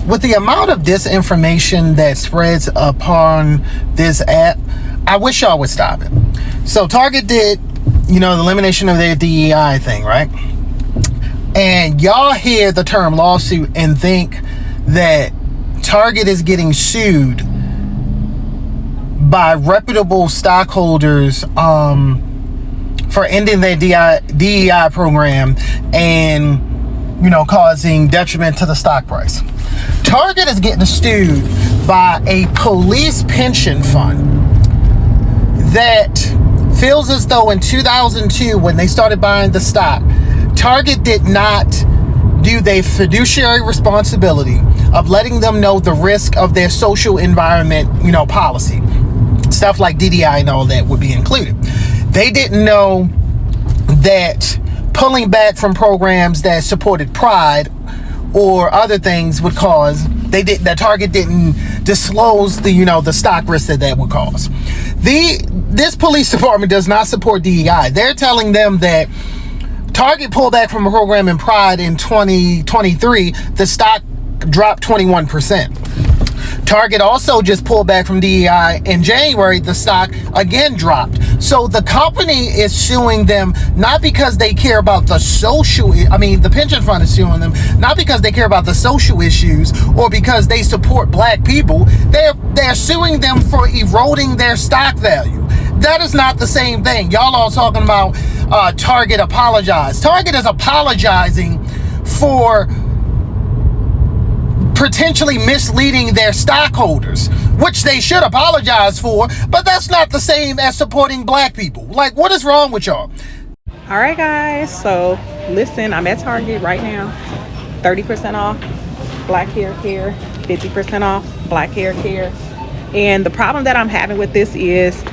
with the amount of disinformation that spreads upon this app, I wish y'all would stop it. So Target did, the elimination of their DEI thing, right? And y'all hear the term lawsuit and think that Target is getting sued by reputable stockholders for ending their DEI program and, causing detriment to the stock price. Target is getting sued by a police pension fund that feels as though in 2002, when they started buying the stock, Target did not do their fiduciary responsibility of letting them know the risk of their social environment, policy. Stuff like DDI and all that would be included. They didn't know that pulling back from programs that supported pride or other things would cause, that Target didn't disclose the stock risk that would cause. This police department does not support DEI. They're telling them that Target pulled back from a program in Pride in 2023. The stock dropped 21%. Target also just pulled back from DEI in January. The stock again dropped. So the company is suing them not because they care about the the pension fund is suing them not because they care about the social issues or because they support black people. They're suing them for eroding their stock value. That is not the same thing. Y'all all talking about Target apologize. Target is apologizing for potentially misleading their stockholders, which they should apologize for, but that's not the same as supporting black people. Like, what is wrong with y'all? All right, guys, so listen, I'm at Target right now. 30% off black hair care, 50% off black hair care. And the problem that I'm having with this is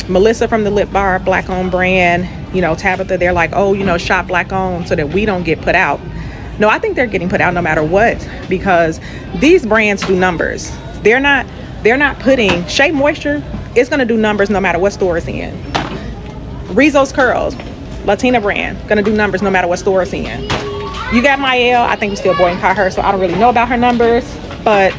Melissa from the Lip Bar, black owned brand, Tabitha, they're like, shop black owned so that we don't get put out. No, I think they're getting put out no matter what, because these brands do numbers. They're not putting Shea Moisture. It's going to do numbers no matter what store it's in. Rizzo's Curls, Latina brand, going to do numbers no matter what store it's in. You got Mael. I think we still boycott her, so I don't really know about her numbers. But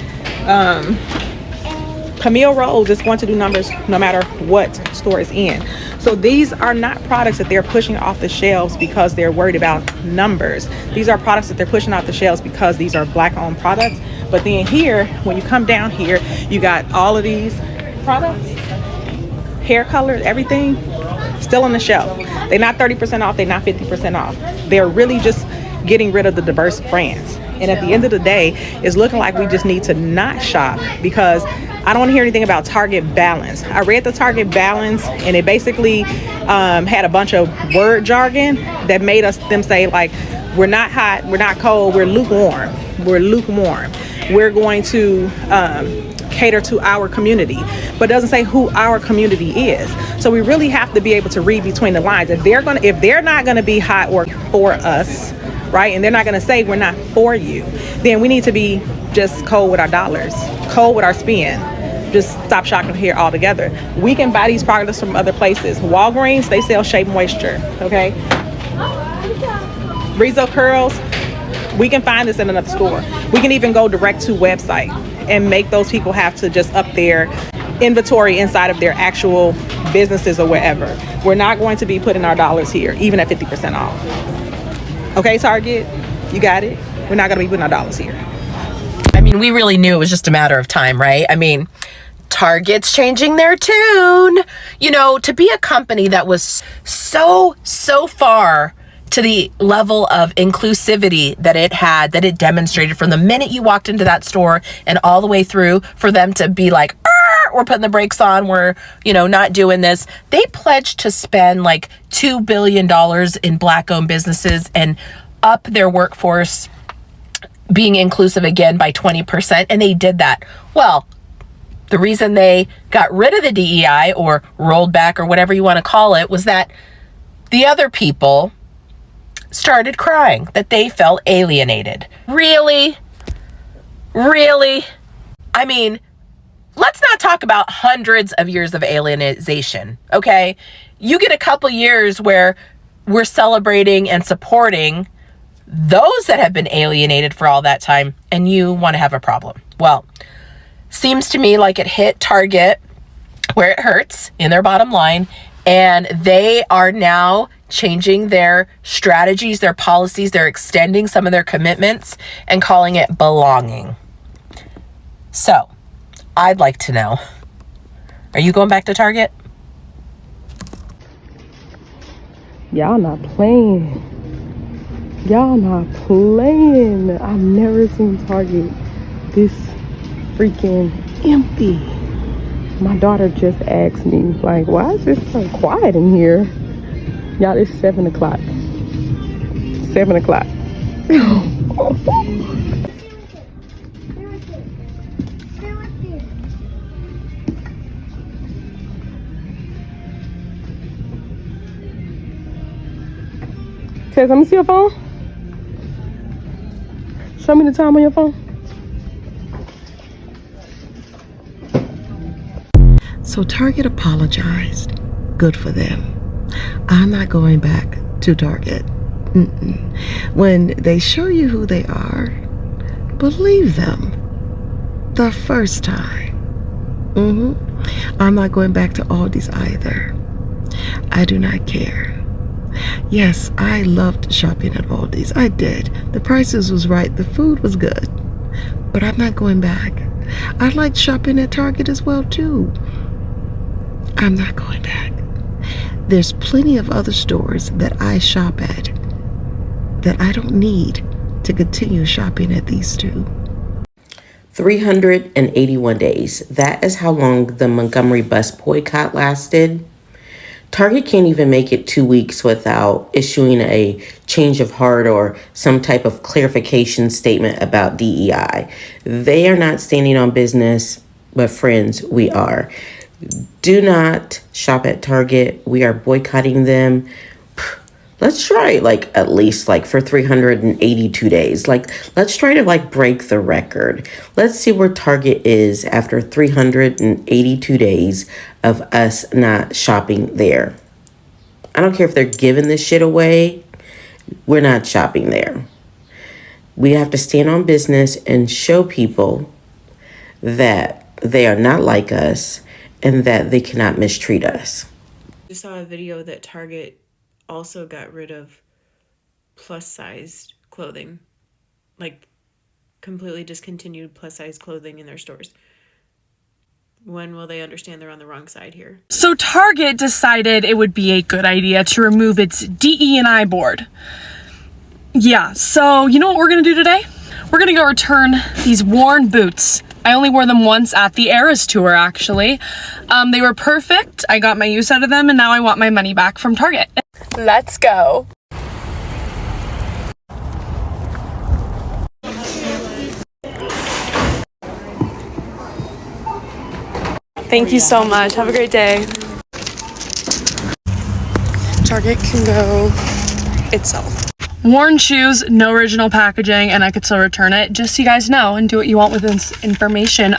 Camille Rose is going to do numbers no matter what store it's in. So these are not products that they're pushing off the shelves because they're worried about numbers. These are products that they're pushing off the shelves because these are black-owned products. But then here, when you come down here, you got all of these products, hair colors, everything, still on the shelf. They're not 30% off. They're not 50% off. They're really just getting rid of the diverse brands. And at the end of the day, it's looking like we just need to not shop, because I don't want to hear anything about Target Balance. I read the Target Balance, and it basically had a bunch of word jargon that made them say, like, we're not hot, we're not cold, we're lukewarm. We're lukewarm. We're going to cater to our community, but it doesn't say who our community is. So we really have to be able to read between the lines. If they're not going to be hot or for us, right, and they're not going to say we're not for you, then we need to be just cold with our dollars, cold with our spend. Just stop shopping here altogether. We can buy these products from other places. Walgreens, they sell Shea Moisture, okay? Rizzo Curls, we can find this in another store. We can even go direct to website and make those people have to just up their inventory inside of their actual businesses or wherever. We're not going to be putting our dollars here, even at 50% off. Okay, Target, you got it? We're not going to be putting our dollars here. I mean, we really knew it was just a matter of time, right? I mean, Target's changing their tune. To be a company that was so far to the level of inclusivity that it demonstrated from the minute you walked into that store and all the way through, for them to be like, we're putting the brakes on, we're, not doing this. They pledged to spend like $2 billion in black-owned businesses and up their workforce being inclusive again by 20%, and they did that. Well, the reason they got rid of the DEI or rolled back or whatever you want to call it was that the other people started crying that they felt alienated. Really? I mean, let's not talk about hundreds of years of alienization, okay? You get a couple years where we're celebrating and supporting those that have been alienated for all that time, and you want to have a problem. Well, seems to me like it hit Target where it hurts in their bottom line, and they are now changing their strategies, their policies. They're extending some of their commitments and calling it belonging. So I'd like to know, are you going back to Target? Y'all not playing. Y'all not playing. I've never seen Target this freaking empty. My daughter just asked me, like, why is it so quiet in here? Y'all, it's 7 o'clock. 7 o'clock. Tess, let me see your phone. Show me the time on your phone. So Target apologized. Good for them. I'm not going back to Target. When they show you who they are, believe them the first time. I'm not going back to Aldi's either. I do not care. Yes, I loved shopping at Aldi's. I did. The prices was right. The food was good. But I'm not going back. I liked shopping at Target as well, too. I'm not going back. There's plenty of other stores that I shop at that I don't need to continue shopping at these two. 381 days. That is how long the Montgomery bus boycott lasted. Target can't even make it 2 weeks without issuing a change of heart or some type of clarification statement about DEI. They are not standing on business, but friends, we are. Do not shop at Target. We are boycotting them. Let's try at least for 382 days. Let's try to break the record. Let's see where Target is after 382 days of us not shopping there. I don't care if they're giving this shit away. We're not shopping there. We have to stand on business and show people that they are not like us and that they cannot mistreat us. I saw a video that Target also got rid of plus-sized clothing, completely discontinued plus-size clothing in their stores. When will they understand they're on the wrong side here? So Target decided it would be a good idea to remove its DE&I board. Yeah, so you know what we're gonna do today? We're gonna go return these worn boots. I only wore them once at the Eras tour, actually. They were perfect. I got my use out of them, and now I want my money back from Target. Let's go. Thank you so much. Have a great day. Target can go itself. Worn shoes, no original packaging, and I could still return it. Just so you guys know and do what you want with this information.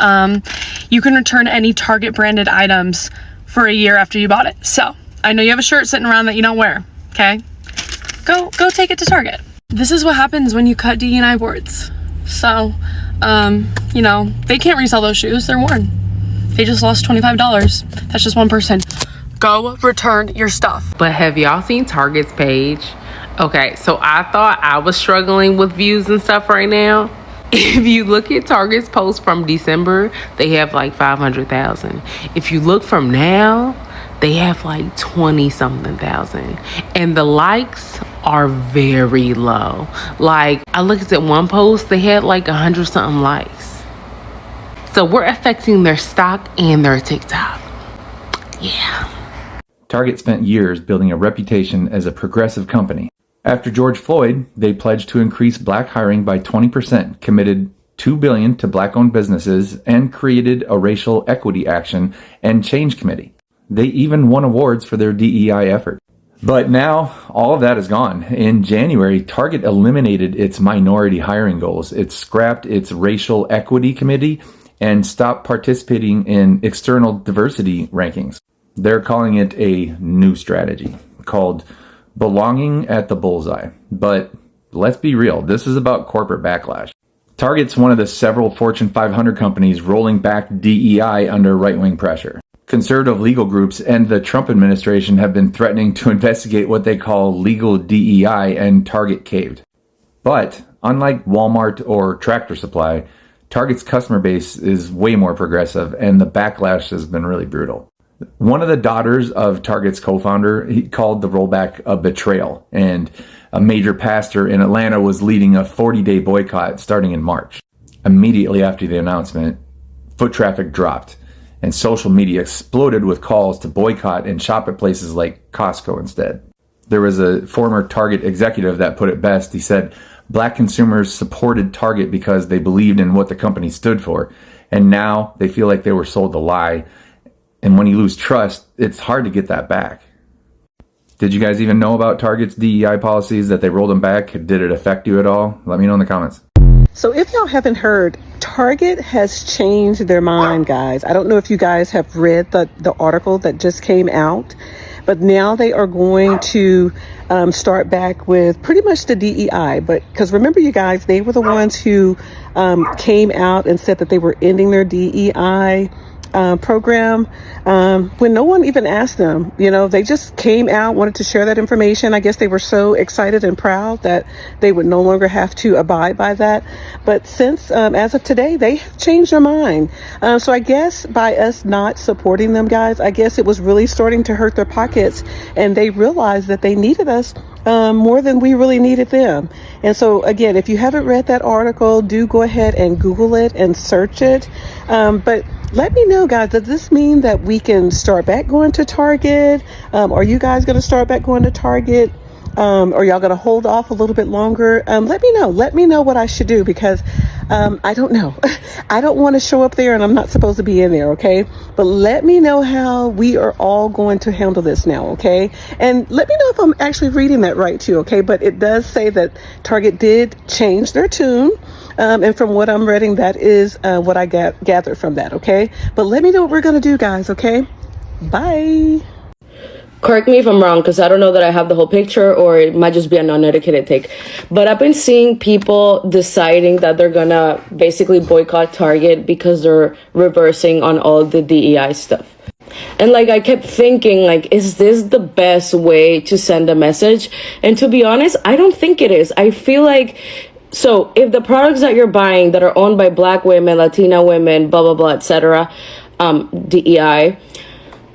You can return any Target branded items for a year after you bought it. So I know you have a shirt sitting around that you don't wear. Okay, go take it to Target. This is what happens when you cut DE&I boards. So, they can't resell those shoes. They're worn. They just lost $25. That's just one person. Go return your stuff. But have y'all seen Target's page? Okay, so I thought I was struggling with views and stuff right now. If you look at Target's post from December, they have 500,000. If you look from now, they have 20 something thousand. And the likes are very low. I looked at one post, they had 100 something likes. So we're affecting their stock and their TikTok. Yeah. Target spent years building a reputation as a progressive company. After George Floyd, they pledged to increase black hiring by 20%, committed $2 billion to black-owned businesses, and created a racial equity action and change committee. They even won awards for their DEI effort. But now, all of that is gone. In January, Target eliminated its minority hiring goals. It scrapped its racial equity committee and stopped participating in external diversity rankings. They're calling it a new strategy called Belonging at the Bullseye. But Let's be real, this is about corporate backlash. Target's one of the several Fortune 500 companies rolling back DEI under right-wing pressure. Conservative legal groups and the Trump administration have been threatening to investigate what they call legal DEI, and Target caved. But unlike Walmart or Tractor Supply, Target's customer base is way more progressive, and the backlash has been really brutal. One of the daughters of Target's co-founder, he called the rollback a betrayal, and a major pastor in Atlanta was leading a 40-day boycott starting in March. Immediately after the announcement, foot traffic dropped, and social media exploded with calls to boycott and shop at places like Costco instead. There was a former Target executive that put it best. He said, "Black consumers supported Target because they believed in what the company stood for, and now they feel like they were sold a lie. And when you lose trust, it's hard to get that back." Did you guys even know about Target's DEI policies, that they rolled them back? Did it affect you at all? Let me know in the comments. So if y'all haven't heard, Target has changed their mind, guys. I don't know if you guys have read the article that just came out, but now they are going to start back with pretty much the DEI. But because remember, you guys, they were the ones who came out and said that they were ending their DEI program when no one even asked them. You know, they just came out, wanted to share that information. I guess they were so excited and proud that they would no longer have to abide by that. But since as of today, they have changed their mind. So I guess by us not supporting them, guys, I guess it was really starting to hurt their pockets, and they realized that they needed us more than we really needed them. And so again, if you haven't read that article, do go ahead and Google it and search it. But let me know, guys, does this mean that we can start back going to Target? Are you guys going to start back going to Target? Are y'all going to hold off a little bit longer? Let me know. Let me know what I should do, because I don't know. I don't want to show up there and I'm not supposed to be in there, okay? But let me know how we are all going to handle this now, okay? And let me know if I'm actually reading that right too, okay? But it does say that Target did change their tune. And from what I'm reading, that is what I gathered from that, okay? But let me know what we're going to do, guys, okay? Bye. Correct me if I'm wrong, because I don't know that I have the whole picture, or it might just be a non-educated take. But I've been seeing people deciding that they're going to basically boycott Target because they're reversing on all the DEI stuff. And like, I kept thinking, like, is this the best way to send a message? And to be honest, I don't think it is. I feel like, so if the products that you're buying that are owned by Black women, Latina women, blah, blah, blah, etc., DEI,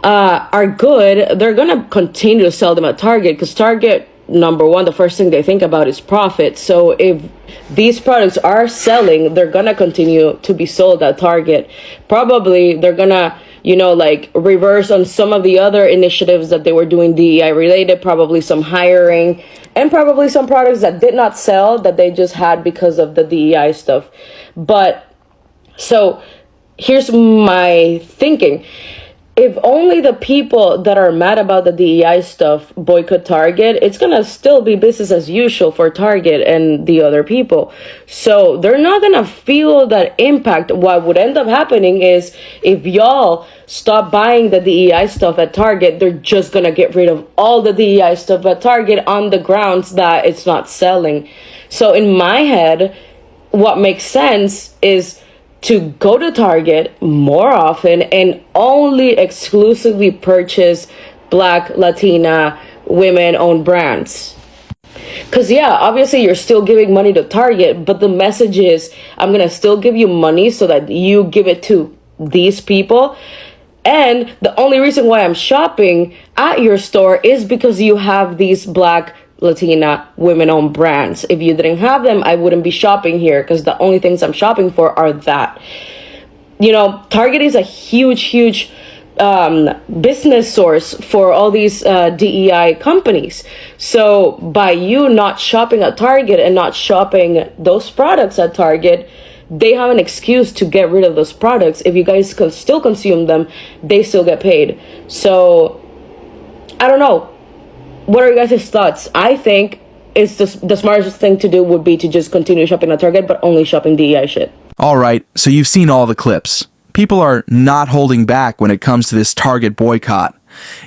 are good, they're going to continue to sell them at Target, because Target, number one, the first thing they think about is profit. So if these products are selling, they're going to continue to be sold at Target. Probably they're going to, you know, like, reverse on some of the other initiatives that they were doing DEI related, probably some hiring, and probably some products that did not sell that they just had because of the DEI stuff. But so here's my thinking. If only the people that are mad about the DEI stuff boycott Target, it's going to still be business as usual for Target and the other people. So they're not going to feel that impact. What would end up happening is, if y'all stop buying the DEI stuff at Target, they're just going to get rid of all the DEI stuff at Target on the grounds that it's not selling. So in my head, what makes sense is to go to Target more often and only exclusively purchase Black, Latina, women-owned brands. Because, yeah, obviously you're still giving money to Target, but the message is, I'm going to still give you money so that you give it to these people. And the only reason why I'm shopping at your store is because you have these Black, Latina, women-owned brands. If you didn't have them, I wouldn't be shopping here, because the only things I'm shopping for are that. You know, Target is a huge business source for all these DEI companies. So by you not shopping at Target and not shopping those products at Target, they have an excuse to get rid of those products. If you guys can still consume them, they still get paid. So I don't know. What are you guys' thoughts? I think it's the smartest thing to do would be to just continue shopping at Target, but only shopping DEI shit. All right, so you've seen all the clips. People are not holding back when it comes to this Target boycott.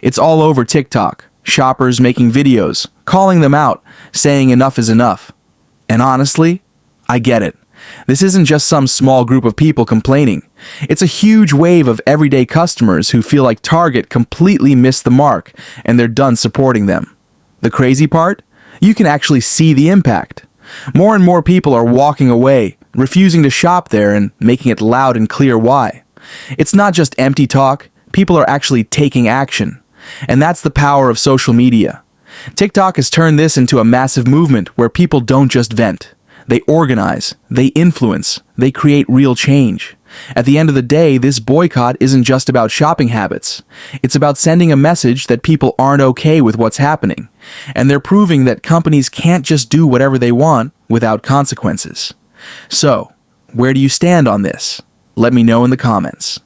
It's all over TikTok. Shoppers making videos, calling them out, saying enough is enough. And honestly, I get it. This isn't just some small group of people complaining. It's a huge wave of everyday customers who feel like Target completely missed the mark and they're done supporting them. The crazy part? You can actually see the impact. More and more people are walking away, refusing to shop there and making it loud and clear why. It's not just empty talk, people are actually taking action. And that's the power of social media. TikTok has turned this into a massive movement where people don't just vent. They organize, they influence, they create real change. At the end of the day, this boycott isn't just about shopping habits. It's about sending a message that people aren't okay with what's happening. And they're proving that companies can't just do whatever they want without consequences. So, where do you stand on this? Let me know in the comments.